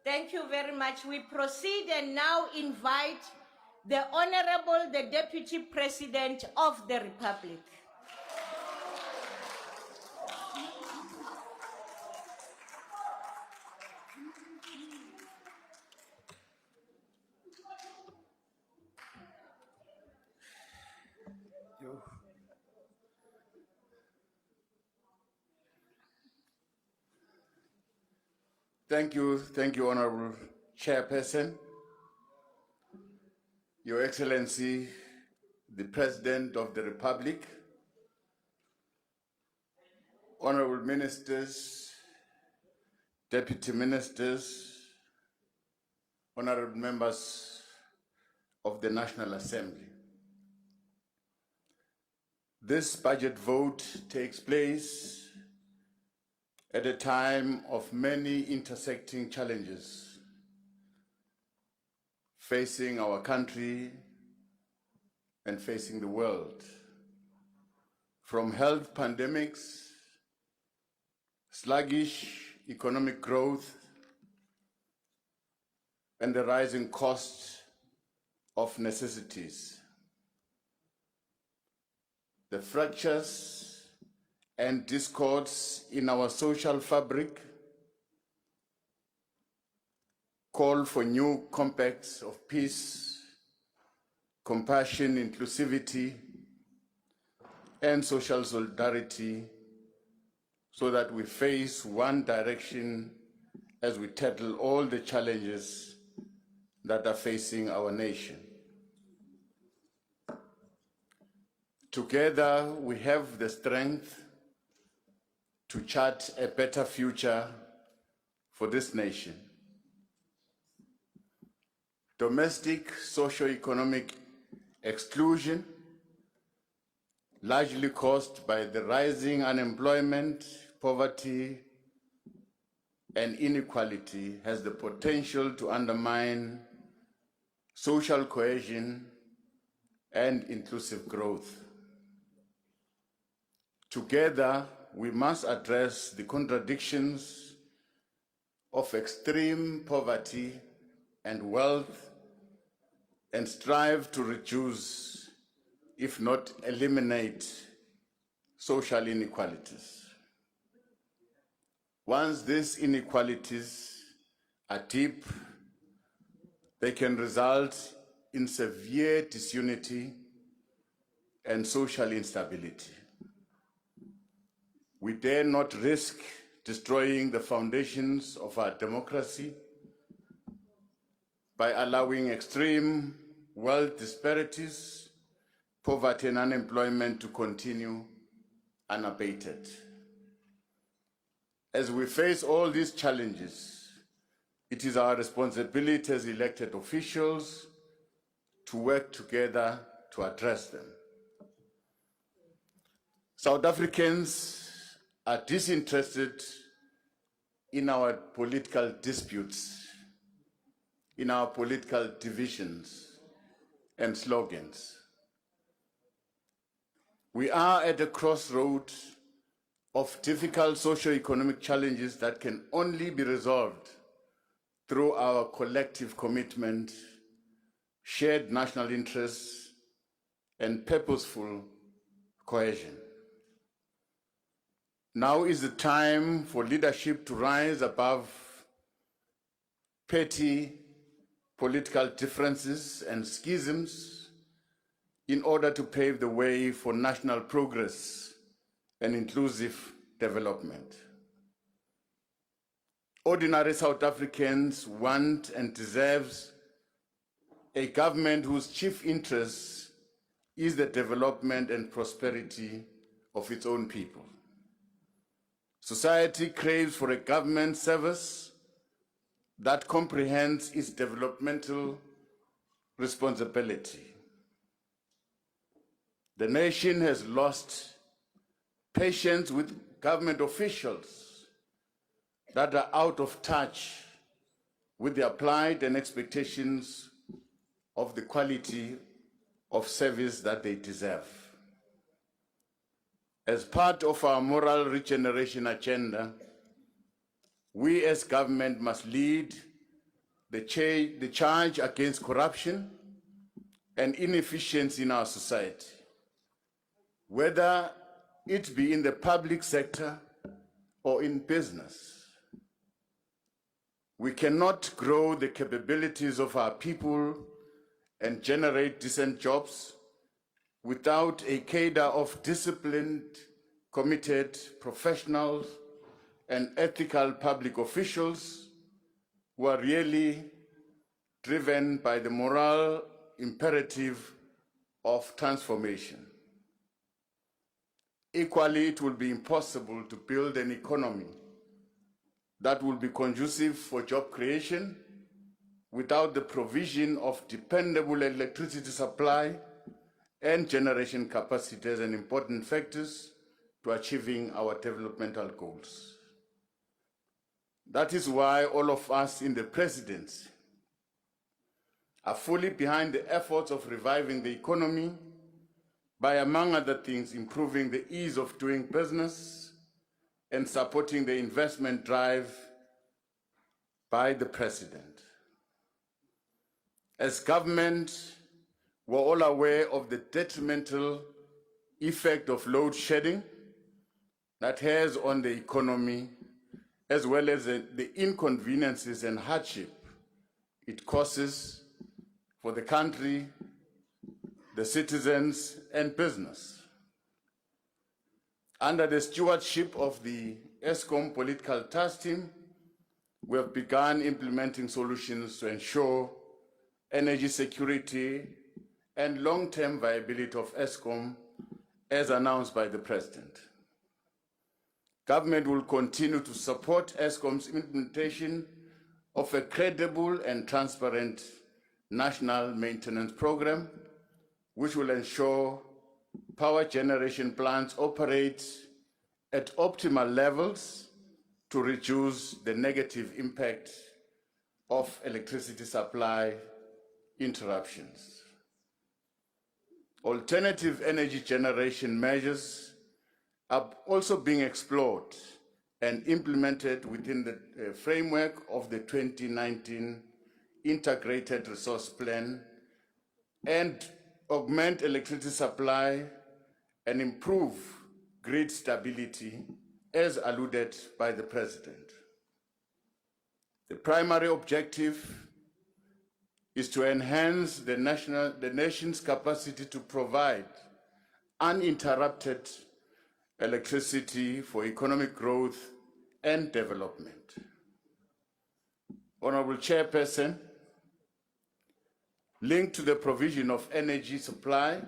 Thank you very much. We proceed and now invite the Honorable, the Deputy President of the Republic. Thank you, Honorable Chairperson, Your Excellency, the President of the Republic, Honorable Ministers, Deputy Ministers, Honorable Members of the National Assembly. This budget vote takes place at a time of many intersecting challenges facing our country and facing the world, from health pandemics, sluggish economic growth, and the rising cost of necessities. The fractures and discords in our social fabric call for new compacts of peace, compassion, inclusivity, and social solidarity so that we face one direction as we tackle all the challenges that are facing our nation. Together, we have the strength to chart a better future for this nation. Domestic socio-economic exclusion, largely caused by the rising unemployment, poverty, and inequality, has the potential to undermine social cohesion and inclusive growth. Together, we must address the contradictions of extreme poverty and wealth and strive to reduce, if not eliminate, social inequalities. Once these inequalities are deep, they can result in severe disunity and social instability. We dare not risk destroying the foundations of our democracy by allowing extreme wealth disparities, poverty, and unemployment to continue unabated. As we face all these challenges, it is our responsibility as elected officials to work together to address them. South Africans are disinterested in our political disputes, in our political divisions and slogans. We are at a crossroad of difficult socio-economic challenges that can only be resolved through our collective commitment, shared national interests, and purposeful cohesion. Now is the time for leadership to rise above petty political differences and schisms in order to pave the way for national progress and inclusive development. Ordinary South Africans want and deserve a government whose chief interest is the development and prosperity of its own people. Society craves for a government service that comprehends its developmental responsibility. The nation has lost patience with government officials that are out of touch with the plight and expectations of the quality of service that they deserve. As part of our moral regeneration agenda, we as government must lead the charge against corruption and inefficiency in our society, whether it be in the public sector or in business. We cannot grow the capabilities of our people and generate decent jobs without a cadre of disciplined, committed professionals and ethical public officials who are really driven by the moral imperative of transformation. Equally, it will be impossible to build an economy that will be conducive for job creation without the provision of dependable electricity supply and generation capacity as an important factors to achieving our developmental goals. That is why all of us in the Presidency are fully behind the efforts of reviving the economy by, among other things, improving the ease of doing business and supporting the investment drive by the President. As government, we're all aware of the detrimental effect of load shedding that has on the economy, as well as the inconveniences and hardship it causes for the country, the citizens, and business. Under the stewardship of the ESCOM Political Task Team, we have begun implementing solutions to ensure energy security and long-term viability of ESCOM as announced by the President. Government will continue to support ESCOM's implementation of a credible and transparent national maintenance program, which will ensure power generation plants operate at optimal levels to reduce the negative impact of electricity supply interruptions. Alternative energy generation measures are also being explored and implemented within the framework of the 2019 Integrated Resource Plan and augment electricity supply and improve grid stability as alluded by the President. The primary objective is to enhance the nation's capacity to provide uninterrupted electricity for economic growth and development. Honorable Chairperson, linked to the provision of energy supply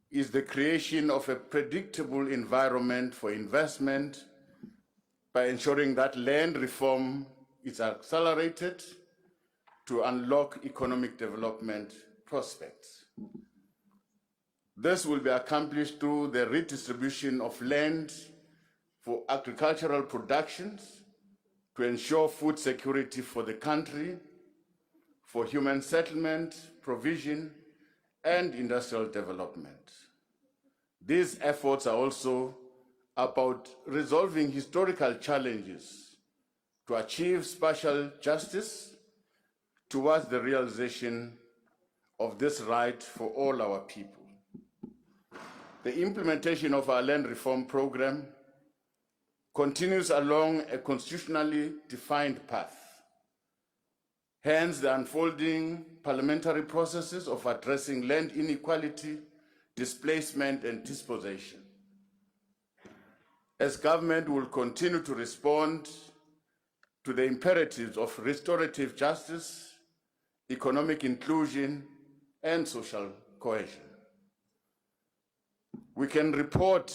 is the creation of a predictable environment for investment by ensuring that land reform is accelerated to unlock economic development prospects. This will be accomplished through the redistribution of land for agricultural productions to ensure food security for the country, for human settlement, provision, and industrial development. These efforts are also about resolving historical challenges to achieve spatial justice towards the realization of this right for all our people. The implementation of our land reform program continues along a constitutionally defined path. Hence, the unfolding parliamentary processes of addressing land inequality, displacement, and dispossession. As government will continue to respond to the imperatives of restorative justice, economic inclusion, and social cohesion. We can report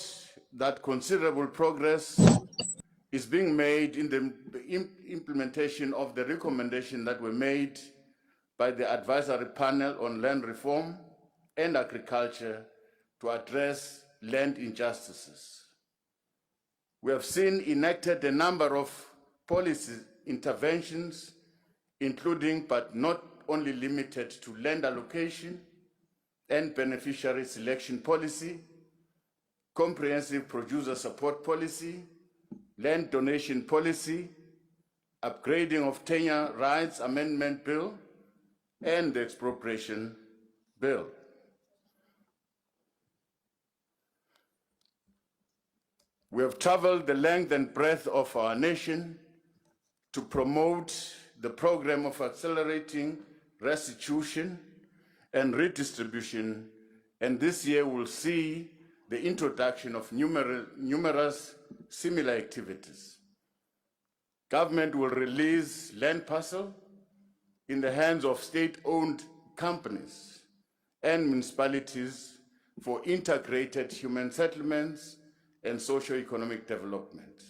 that considerable progress is being made in the implementation of the recommendations that were made by the Advisory Panel on Land Reform and Agriculture to address land injustices. We have seen enacted a number of policy interventions, including but not only limited to land allocation and beneficiary selection policy, comprehensive producer support policy, land donation policy, upgrading of tenure rights amendment bill, and the expropriation bill. We have traveled the length and breadth of our nation to promote the program of accelerating restitution and redistribution, and this year will see the introduction of numerous similar activities. Government will release land parcel in the hands of state-owned companies and municipalities for integrated human settlements and socio-economic development.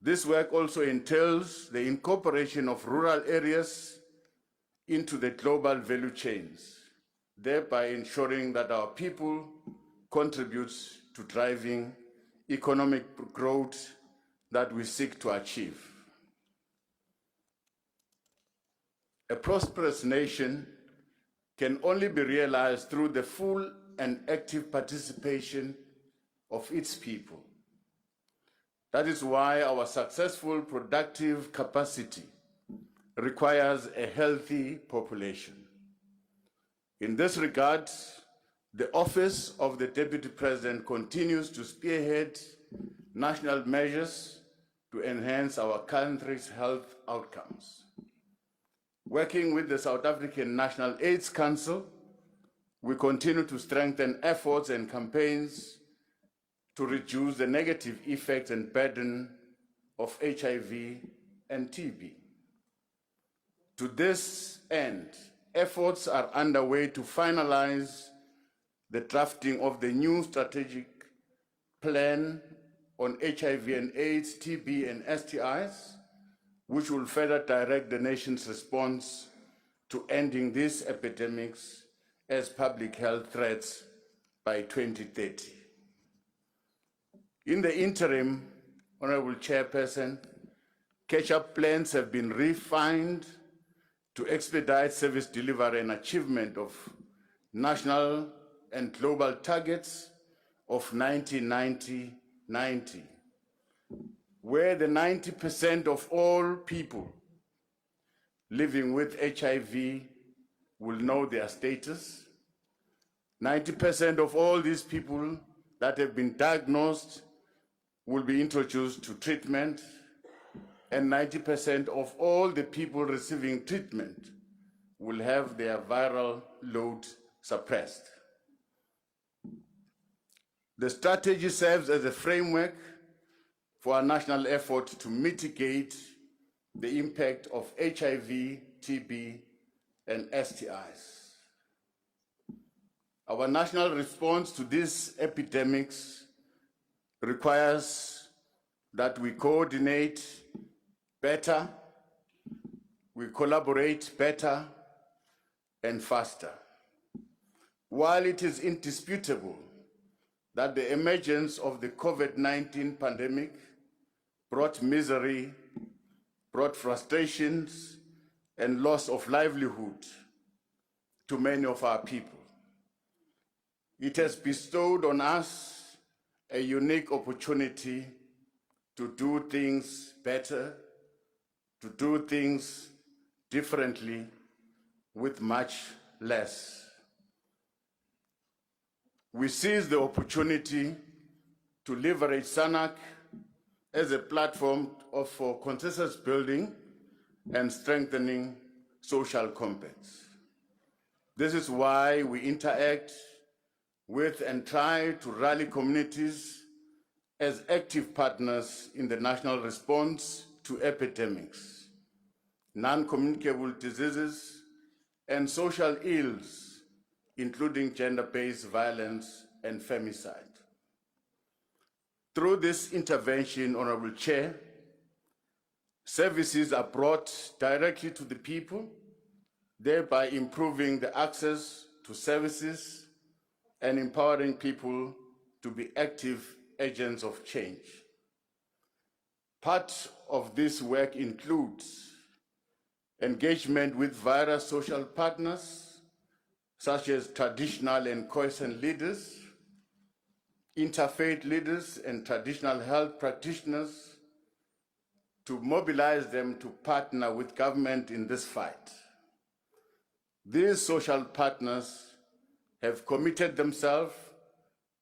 This work also entails the incorporation of rural areas into the global value chains, thereby ensuring that our people contribute to driving economic growth that we seek to achieve. A prosperous nation can only be realized through the full and active participation of its people. That is why our successful productive capacity requires a healthy population. In this regard, the Office of the Deputy President continues to spearhead national measures to enhance our country's health outcomes. Working with the South African National AIDS Council, we continue to strengthen efforts and campaigns to reduce the negative effects and burden of HIV and TB. To this end, efforts are underway to finalize the drafting of the new strategic plan on HIV and AIDS, TB, and STIs, which will further direct the nation's response to ending these epidemics as public health threats by 2030. In the interim, Honorable Chairperson, catch-up plans have been refined to expedite service delivery and achievement of national and global targets of 90-90-90, where the 90% of all people living with HIV will know their status. 90% of all these people that have been diagnosed will be introduced to treatment, and 90% of all the people receiving treatment will have their viral load suppressed. The strategy serves as a framework for our national effort to mitigate the impact of HIV, TB, and STIs. Our national response to these epidemics requires that we coordinate better, we collaborate better and faster. While it is indisputable that the emergence of the COVID-19 pandemic brought misery, brought frustrations, and loss of livelihood to many of our people, it has bestowed on us a unique opportunity to do things better, to do things differently with much less. We seize the opportunity to leverage SANAC as a platform for consensus building and strengthening social compacts. This is why we interact with and try to rally communities as active partners in the national response to epidemics, non-communicable diseases, and social ills, including gender-based violence and femicide. Through this intervention, Honorable Chair, services are brought directly to the people, thereby improving the access to services and empowering people to be active agents of change. Part of this work includes engagement with various social partners, such as traditional and Khoisan leaders, interfaith leaders and traditional health practitioners, to mobilize them to partner with government in this fight. These social partners have committed themselves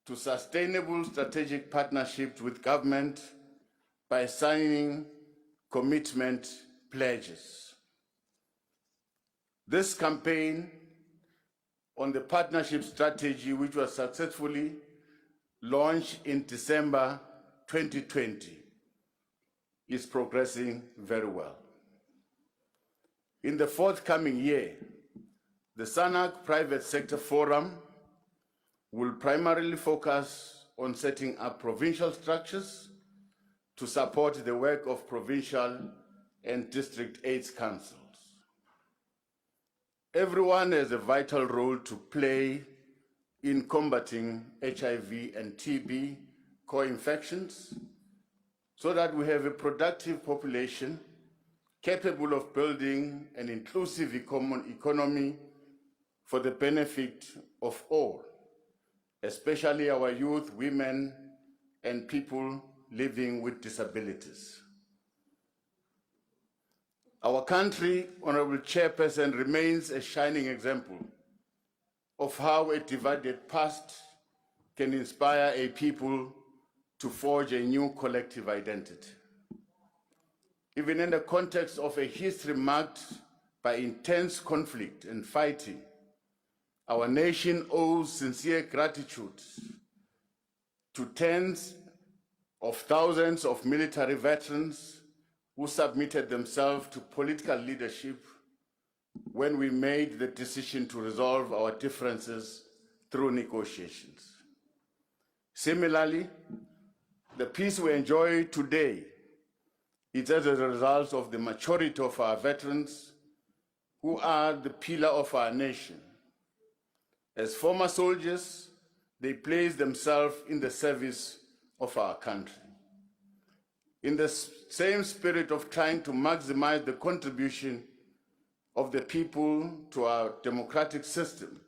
to sustainable strategic partnerships with government by signing commitment pledges. This campaign on the partnership strategy, which was successfully launched in December 2020, is progressing very well. In the forthcoming year, the SANAC Private Sector Forum will primarily focus on setting up provincial structures to support the work of provincial and district AIDS councils. Everyone has a vital role to play in combating HIV and TB co-infections so that we have a productive population capable of building an inclusive economy for the benefit of all, especially our youth, women, and people living with disabilities. Our country, Honorable Chairperson, remains a shining example of how a divided past can inspire a people to forge a new collective identity. Even in the context of a history marked by intense conflict and fighting, our nation owes sincere gratitude to tens of thousands of military veterans who submitted themselves to political leadership when we made the decision to resolve our differences through negotiations. Similarly, the peace we enjoy today is as a result of the maturity of our veterans, who are the pillar of our nation. As former soldiers, they place themselves in the service of our country. In the same spirit of trying to maximize the contribution of the people to our democratic system,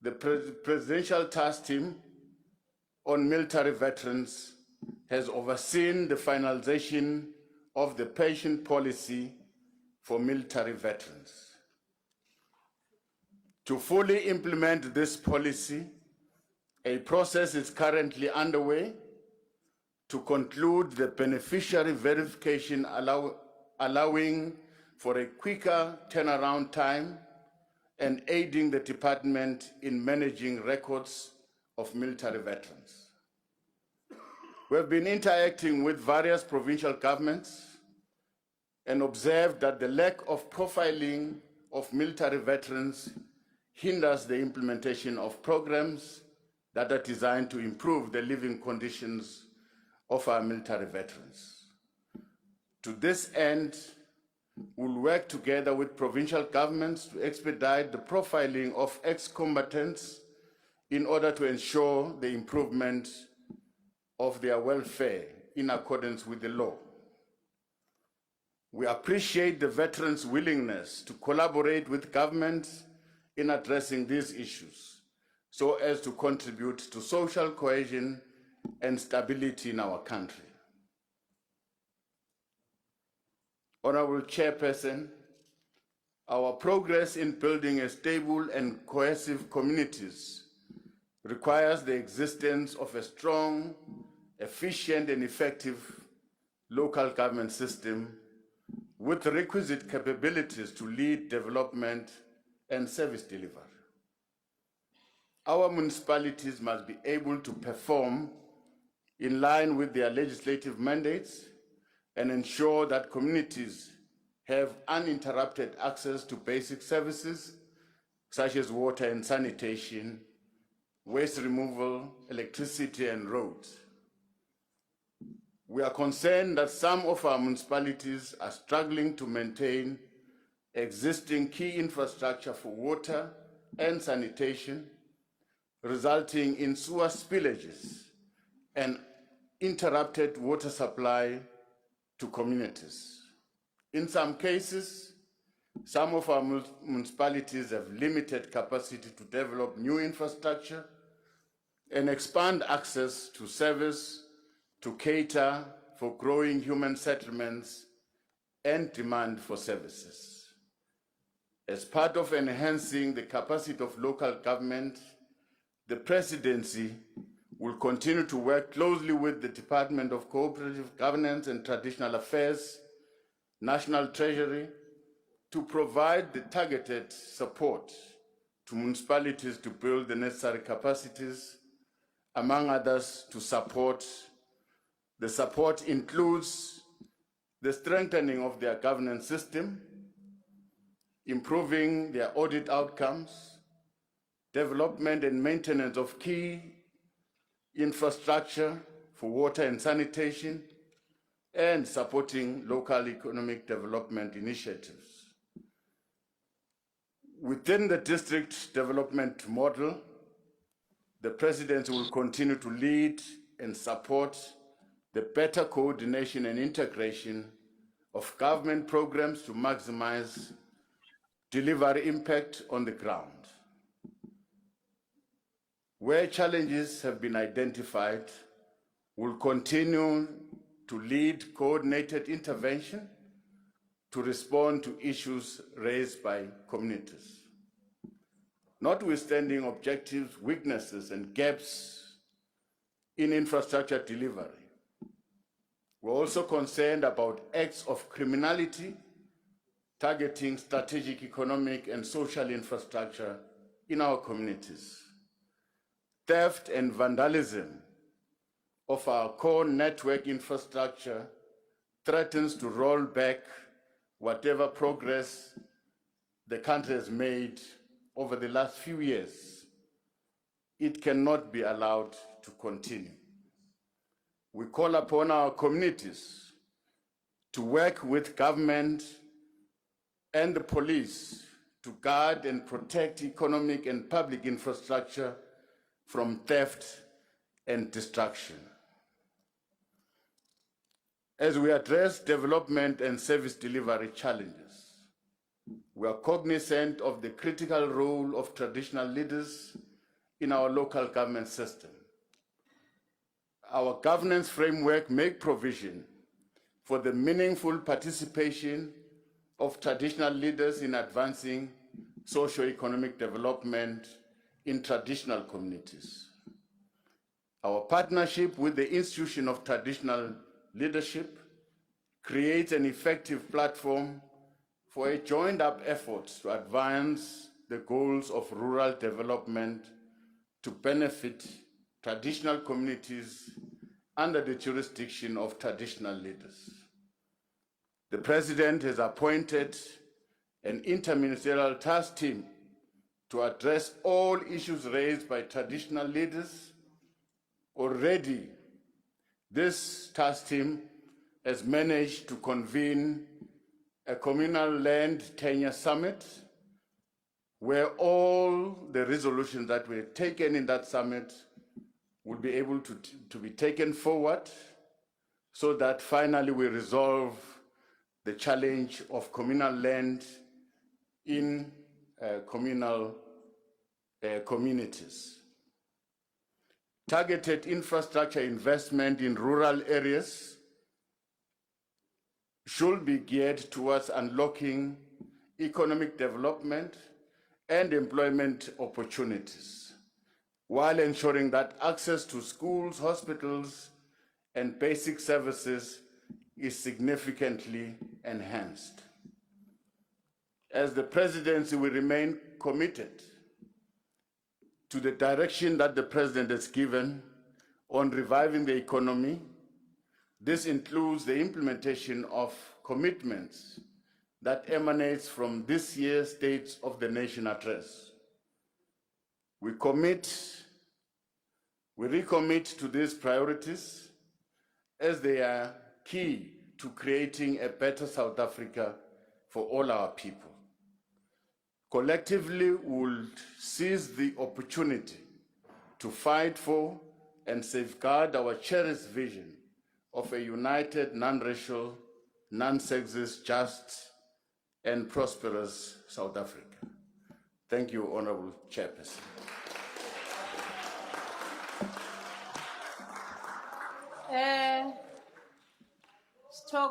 the Presidential Task Team on Military Veterans has overseen the finalization of the pension policy for military veterans. To fully implement this policy, a process is currently underway to conclude the beneficiary verification, allowing for a quicker turnaround time and aiding the department in managing records of military veterans. We have been interacting with various provincial governments and observed that the lack of profiling of military veterans hinders the implementation of programs that are designed to improve the living conditions of our military veterans. To this end, we'll work together with provincial governments to expedite the profiling of ex-combatants in order to ensure the improvement of their welfare in accordance with the law. We appreciate the veterans' willingness to collaborate with government in addressing these issues so as to contribute to social cohesion and stability in our country. Honorable Chairperson, our progress in building a stable and cohesive communities requires the existence of a strong, efficient, and effective local government system with the requisite capabilities to lead development and service delivery. Our municipalities must be able to perform in line with their legislative mandates and ensure that communities have uninterrupted access to basic services such as water and sanitation, waste removal, electricity, and roads. We are concerned that some of our municipalities are struggling to maintain existing key infrastructure for water and sanitation, resulting in sewer spillages and interrupted water supply to communities. In some cases, some of our municipalities have limited capacity to develop new infrastructure and expand access to service to cater for growing human settlements and demand for services. As part of enhancing the capacity of local government, the Presidency will continue to work closely with the Department of Cooperative Governance and Traditional Affairs, National Treasury, to provide the targeted support to municipalities to build the necessary capacities, among others, to support. The support includes the strengthening of their governance system, improving their audit outcomes, development and maintenance of key infrastructure for water and sanitation, and supporting local economic development initiatives. Within the district development model, the Presidency will continue to lead and support the better coordination and integration of government programs to maximize delivery impact on the ground. Where challenges have been identified, we'll continue to lead coordinated intervention to respond to issues raised by communities. Notwithstanding objectives, weaknesses, and gaps in infrastructure delivery, we're also concerned about acts of criminality targeting strategic economic and social infrastructure in our communities. Theft and vandalism of our core network infrastructure threatens to roll back whatever progress the country has made over the last few years. It cannot be allowed to continue. We call upon our communities to work with government and the police to guard and protect economic and public infrastructure from theft and destruction. As we address development and service delivery challenges, we are cognizant of the critical role of traditional leaders in our local government system. Our governance framework makes provision for the meaningful participation of traditional leaders in advancing socio-economic development in traditional communities. Our partnership with the Institution of Traditional Leadership creates an effective platform for a joined-up effort to advance the goals of rural development to benefit traditional communities under the jurisdiction of traditional leaders. The President has appointed an interministerial task team to address all issues raised by traditional leaders. Already, this task team has managed to convene a communal land tenure summit where all the resolutions that were taken in that summit will be able to be taken forward so that finally we resolve the challenge of communal land in communal communities. Targeted infrastructure investment in rural areas should be geared towards unlocking economic development and employment opportunities, while ensuring that access to schools, hospitals, and basic services is significantly enhanced. As the Presidency, we remain committed to the direction that the President has given on reviving the economy. This includes the implementation of commitments that emanates from this year's State of the Nation address. We recommit to these priorities as they are key to creating a better South Africa for all our people. Collectively, we'll seize the opportunity to fight for and safeguard our cherished vision of a united, non-racial, non-sexist, just, and prosperous South Africa. Thank you, Honorable Chairperson.